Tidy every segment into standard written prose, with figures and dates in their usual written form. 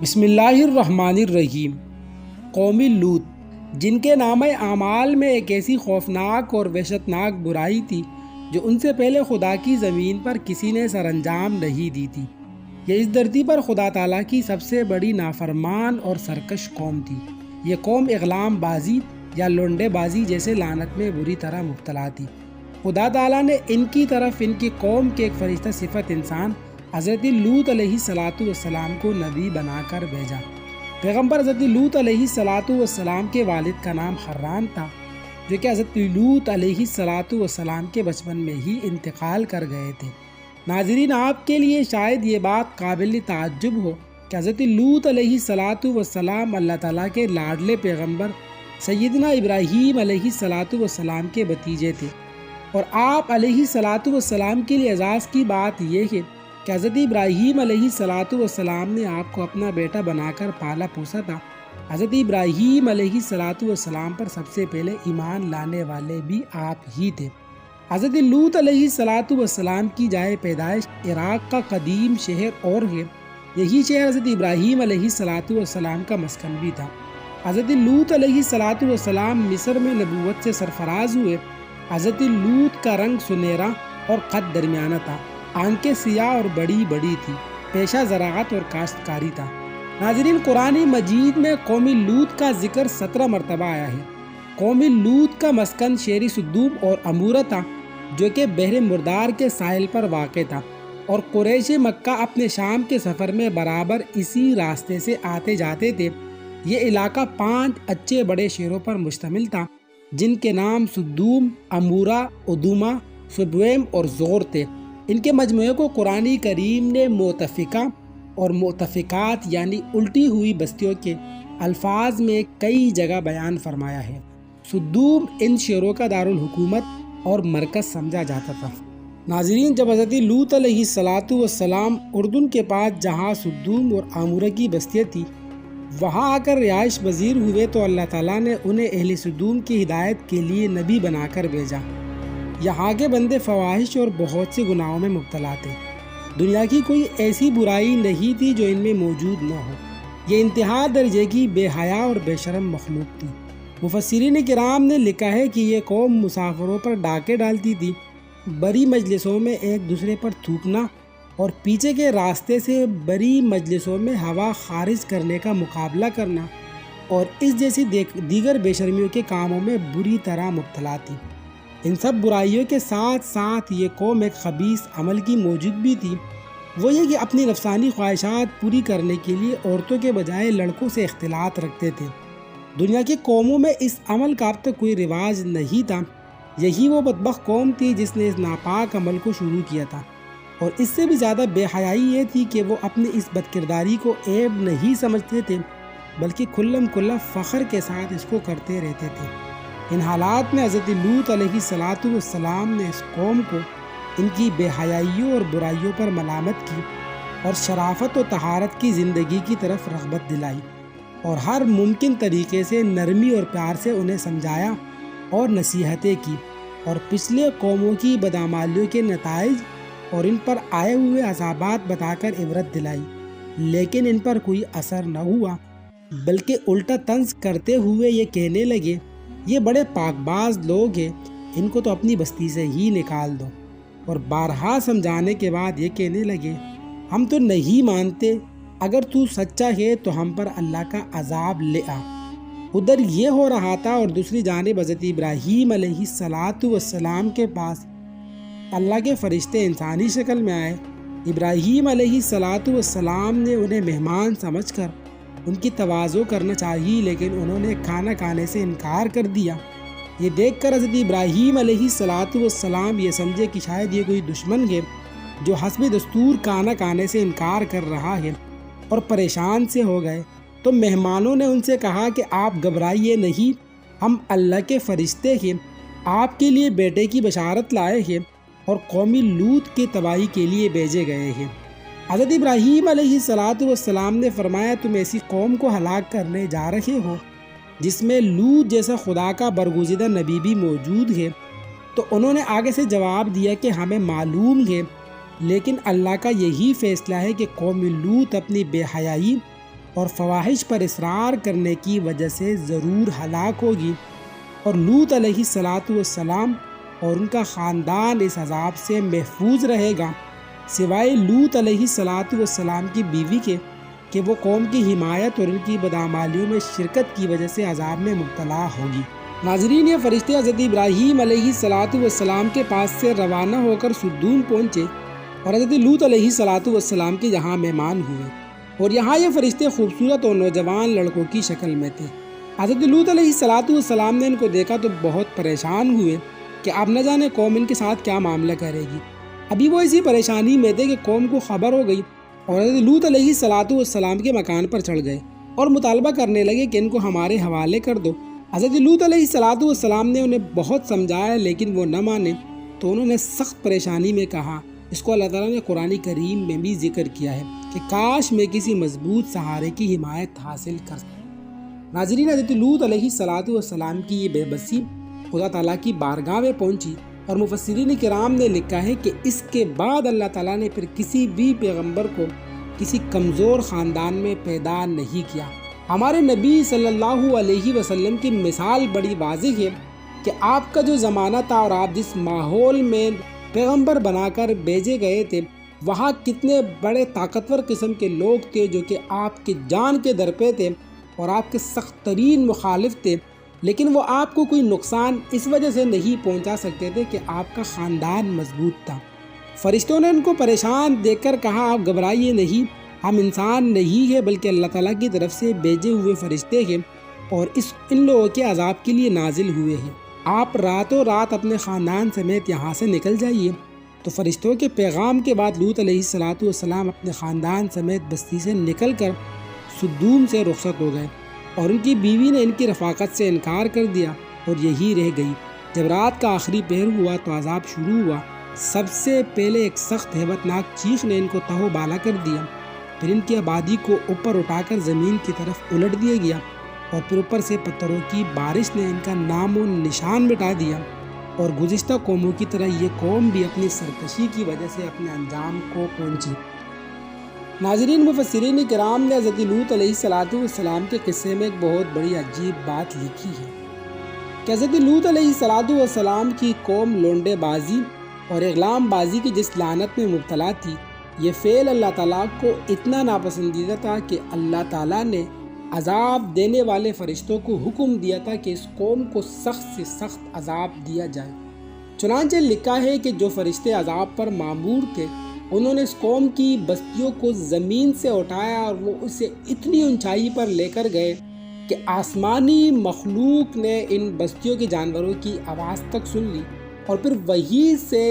بسم اللہ الرحمن الرحیم۔ قومی لوط، جن کے نامہ اعمال میں ایک ایسی خوفناک اور وحشتناک برائی تھی جو ان سے پہلے خدا کی زمین پر کسی نے سر انجام نہیں دی تھی۔ یہ اس دھرتی پر خدا تعالیٰ کی سب سے بڑی نافرمان اور سرکش قوم تھی۔ یہ قوم اغلام بازی یا لونڈے بازی جیسے لعنت میں بری طرح مبتلا تھی۔ خدا تعالیٰ نے ان کی طرف ان کی قوم کے ایک فرشتہ صفت انسان حضرت لوط علیہ السلام کو نبی بنا کر بھیجا۔ پیغمبر حضرت لوط علیہ السلام کے والد کا نام حران تھا، جو کہ حضرت لوط علیہ السلام کے بچپن میں ہی انتقال کر گئے تھے۔ ناظرین، آپ کے لیے شاید یہ بات قابل تعجب ہو کہ حضرت لوط علیہ السلام اللہ تعالیٰ کے لاڈلے پیغمبر سیدنا ابراہیم علیہ السلام کے بھتیجے تھے، اور آپ علیہ السلام کے لیے اعزاز کی بات یہ ہے کہ حضرت ابراہیم علیہ السلام نے آپ کو اپنا بیٹا بنا کر پالا پوسا تھا۔ حضرت ابراہیم علیہ السلام پر سب سے پہلے ایمان لانے والے بھی آپ ہی تھے۔ حضرت لوط علیہ السلام کی جائے پیدائش عراق کا قدیم شہر اور ہے۔ یہی شہر حضرت ابراہیم علیہ السلام کا مسکن بھی تھا۔ حضرت لوط علیہ السلام مصر میں نبوت سے سرفراز ہوئے۔ حضرت لوط کا رنگ سنہرا اور قد درمیانہ تھا، آنکھیں سیاہ اور بڑی بڑی تھی، پیشہ زراعت اور کاشتکاری تھا۔ ناظرین، قرآن مجید میں قومی لوط کا ذکر 17 مرتبہ آیا ہے۔ قومی لوط کا مسکن شہری سدوم اور امورہ تھا، جو کہ بحر مردار کے ساحل پر واقع تھا، اور قریش مکہ اپنے شام کے سفر میں برابر اسی راستے سے آتے جاتے تھے۔ یہ علاقہ 5 اچھے بڑے شہروں پر مشتمل تھا، جن کے نام سدوم، امورہ، ادومہ، سبویم اور زور تھے۔ ان کے مجموعے کو قرآن کریم نے متفقہ اور متفقات یعنی الٹی ہوئی بستیوں کے الفاظ میں کئی جگہ بیان فرمایا ہے۔ سدوم ان شہروں کا دارالحکومت اور مرکز سمجھا جاتا تھا۔ ناظرین، جب حضرت لوط علیہ السلام اردن کے پاس جہاں سدوم اور امورہ کی بستیاں تھیں وہاں آ کر رہائش پذیر ہوئے تو اللہ تعالیٰ نے انہیں اہل سدوم کی ہدایت کے لیے نبی بنا کر بھیجا۔ یہاں کے بندے فواحش اور بہت سے گناہوں میں مبتلا تھے۔ دنیا کی کوئی ایسی برائی نہیں تھی جو ان میں موجود نہ ہو۔ یہ انتہا درجے کی بے حیا اور بے شرم مخلوق تھی۔ مفسرین کرام نے لکھا ہے کہ یہ قوم مسافروں پر ڈاکے ڈالتی تھی، بڑی مجلسوں میں ایک دوسرے پر تھوکنا اور پیچھے کے راستے سے بڑی مجلسوں میں ہوا خارج کرنے کا مقابلہ کرنا اور اس جیسی دیگر بے شرمیوں کے کاموں میں بری طرح مبتلا تھی۔ ان سب برائیوں کے ساتھ ساتھ یہ قوم ایک خبیث عمل کی موجود بھی تھی، وہ یہ کہ اپنی نفسانی خواہشات پوری کرنے کے لیے عورتوں کے بجائے لڑکوں سے اختلاط رکھتے تھے۔ دنیا کی قوموں میں اس عمل کا اب تک کوئی رواج نہیں تھا۔ یہی وہ بدبخت قوم تھی جس نے اس ناپاک عمل کو شروع کیا تھا، اور اس سے بھی زیادہ بے حیائی یہ تھی کہ وہ اپنی اس بدکرداری کو عیب نہیں سمجھتے تھے، بلکہ کھلم کھلا فخر کے ساتھ اس کو کرتے رہتے تھے۔ ان حالات میں حضرت لوط علیہ السلام نے اس قوم کو ان کی بے حیائیوں اور برائیوں پر ملامت کی اور شرافت و طہارت کی زندگی کی طرف رغبت دلائی، اور ہر ممکن طریقے سے نرمی اور پیار سے انہیں سمجھایا اور نصیحتیں کی، اور پچھلے قوموں کی بدعمالیوں کے نتائج اور ان پر آئے ہوئے عذابات بتا کر عبرت دلائی، لیکن ان پر کوئی اثر نہ ہوا، بلکہ الٹا طنز کرتے ہوئے یہ کہنے لگے، یہ بڑے پاک باز لوگ ہیں، ان کو تو اپنی بستی سے ہی نکال دو، اور بارہا سمجھانے کے بعد یہ کہنے لگے، ہم تو نہیں مانتے، اگر تو سچا ہے تو ہم پر اللہ کا عذاب لے آ۔ ادھر یہ ہو رہا تھا اور دوسری جانب حضرت ابراہیم علیہ السلام کے پاس اللہ کے فرشتے انسانی شکل میں آئے۔ ابراہیم علیہ السلام نے انہیں مہمان سمجھ کر ان کی تواضع کرنا چاہیے، لیکن انہوں نے کھانا کھانے سے انکار کر دیا۔ یہ دیکھ کر حضرت ابراہیم علیہ السلام یہ سمجھے کہ شاید یہ کوئی دشمن ہے جو حسب دستور کھانا کھانے سے انکار کر رہا ہے، اور پریشان سے ہو گئے۔ تو مہمانوں نے ان سے کہا کہ آپ گھبرائیے نہیں، ہم اللہ کے فرشتے ہیں، آپ کے لیے بیٹے کی بشارت لائے ہیں اور قومی لوط کی تباہی کے لیے بھیجے گئے ہیں۔ حضرت ابراہیم علیہ السلام نے فرمایا، تم ایسی قوم کو ہلاک کرنے جا رہے ہو جس میں لوط جیسا خدا کا برگزیدہ نبی بھی موجود ہے؟ تو انہوں نے آگے سے جواب دیا کہ ہمیں معلوم ہے، لیکن اللہ کا یہی فیصلہ ہے کہ قوم لوط اپنی بے حیائی اور فواحش پر اصرار کرنے کی وجہ سے ضرور ہلاک ہوگی، اور لوط علیہ السلام اور ان کا خاندان اس عذاب سے محفوظ رہے گا، سوائے لوط علیہ السلام کی بیوی کے کہ وہ قوم کی حمایت اور ان کی بدعمالیوں میں شرکت کی وجہ سے عذاب میں مبتلا ہوگی۔ ناظرین، یہ فرشتے حضرت ابراہیم علیہ السلام کے پاس سے روانہ ہو کر سدوم پہنچے اور حضرت لوط علیہ السلام کے یہاں مہمان ہوئے، اور یہاں یہ فرشتے خوبصورت اور نوجوان لڑکوں کی شکل میں تھے۔ حضرت لوط علیہ السلام نے ان کو دیکھا تو بہت پریشان ہوئے کہ اب نہ جانے قوم ان کے ساتھ کیا معاملہ کرے گی۔ ابھی وہ اسی پریشانی میں تھے کہ قوم کو خبر ہو گئی اور حضرت لوط علیہ السلام کے مکان پر چڑھ گئے اور مطالبہ کرنے لگے کہ ان کو ہمارے حوالے کر دو۔ حضرت لوط علیہ السلام نے انہیں بہت سمجھایا لیکن وہ نہ مانے، تو انہوں نے سخت پریشانی میں کہا۔ اس کو اللہ تعالیٰ نے قرآن کریم میں بھی ذکر کیا ہے کہ کاش میں کسی مضبوط سہارے کی حمایت حاصل کر سکتا۔ ناظرین، حضرت لوط علیہ السلام کی یہ بے بسی خدا تعالیٰ کی بارگاہ میں پہنچی، اور مفسرین کرام نے لکھا ہے کہ اس کے بعد اللہ تعالیٰ نے پھر کسی بھی پیغمبر کو کسی کمزور خاندان میں پیدا نہیں کیا۔ ہمارے نبی صلی اللہ علیہ وسلم کی مثال بڑی واضح ہے کہ آپ کا جو زمانہ تھا اور آپ جس ماحول میں پیغمبر بنا کر بھیجے گئے تھے، وہاں کتنے بڑے طاقتور قسم کے لوگ تھے جو کہ آپ کی جان کے در پہ تھے اور آپ کے سخت ترین مخالف تھے، لیکن وہ آپ کو کوئی نقصان اس وجہ سے نہیں پہنچا سکتے تھے کہ آپ کا خاندان مضبوط تھا۔ فرشتوں نے ان کو پریشان دیکھ کر کہا، آپ گھبرائیے نہیں، ہم انسان نہیں ہیں بلکہ اللہ تعالیٰ کی طرف سے بھیجے ہوئے فرشتے ہیں اور ان لوگوں کے عذاب کے لیے نازل ہوئے ہیں، آپ راتوں رات اپنے خاندان سمیت یہاں سے نکل جائیے۔ تو فرشتوں کے پیغام کے بعد لوط علیہ السلام اپنے خاندان سمیت بستی سے نکل کر سدوم سے رخصت ہو گئے، اور ان کی بیوی نے ان کی رفاقت سے انکار کر دیا اور یہی رہ گئی۔ جب رات کا آخری پہر ہوا تو عذاب شروع ہوا۔ سب سے پہلے ایک سخت ہیبت ناک چیخ نے ان کو تہو بالا کر دیا، پھر ان کی آبادی کو اوپر اٹھا کر زمین کی طرف الٹ دیا گیا، اور پھر اوپر سے پتھروں کی بارش نے ان کا نام و نشان مٹا دیا، اور گزشتہ قوموں کی طرح یہ قوم بھی اپنی سرکشی کی وجہ سے اپنے انجام کو پہنچی۔ ناظرین، مفسرین کرام نے حضرت لوط علیہ السلام کے قصے میں ایک بہت بڑی عجیب بات لکھی ہے کہ حضرت لوط علیہ السلام کی قوم لونڈے بازی اور اغلام بازی کی جس لعنت میں مبتلا تھی، یہ فعل اللہ تعالیٰ کو اتنا ناپسندیدہ تھا کہ اللہ تعالیٰ نے عذاب دینے والے فرشتوں کو حکم دیا تھا کہ اس قوم کو سخت سے سخت عذاب دیا جائے۔ چنانچہ لکھا ہے کہ جو فرشتے عذاب پر مامور تھے، انہوں نے اس قوم کی بستیوں کو زمین سے اٹھایا اور وہ اسے اتنی اونچائی پر لے کر گئے کہ آسمانی مخلوق نے ان بستیوں کے جانوروں کی آواز تک سن لی، اور پھر وہیں سے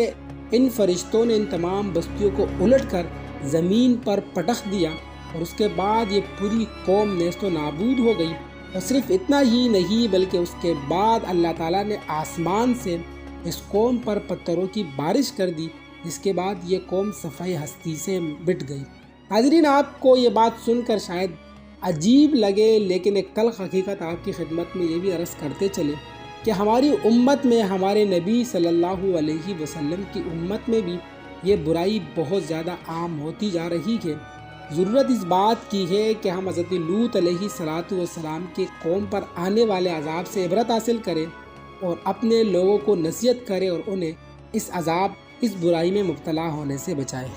ان فرشتوں نے ان تمام بستیوں کو الٹ کر زمین پر پٹخ دیا، اور اس کے بعد یہ پوری قوم نیست و نابود ہو گئی۔ اور صرف اتنا ہی نہیں بلکہ اس کے بعد اللہ تعالیٰ نے آسمان سے اس قوم پر پتھروں کی بارش کر دی، جس کے بعد یہ قوم صفحہ ہستی سے مٹ گئی۔ ناظرین، آپ کو یہ بات سن کر شاید عجیب لگے، لیکن ایک تلخ حقیقت آپ کی خدمت میں یہ بھی عرض کرتے چلے کہ ہماری امت میں، ہمارے نبی صلی اللہ علیہ وسلم کی امت میں بھی یہ برائی بہت زیادہ عام ہوتی جا رہی ہے۔ ضرورت اس بات کی ہے کہ ہم حضرت لوط علیہ السلام کے قوم پر آنے والے عذاب سے عبرت حاصل کریں اور اپنے لوگوں کو نصیحت کریں اور انہیں اس عذاب، اس برائی میں مبتلا ہونے سے بچائیں۔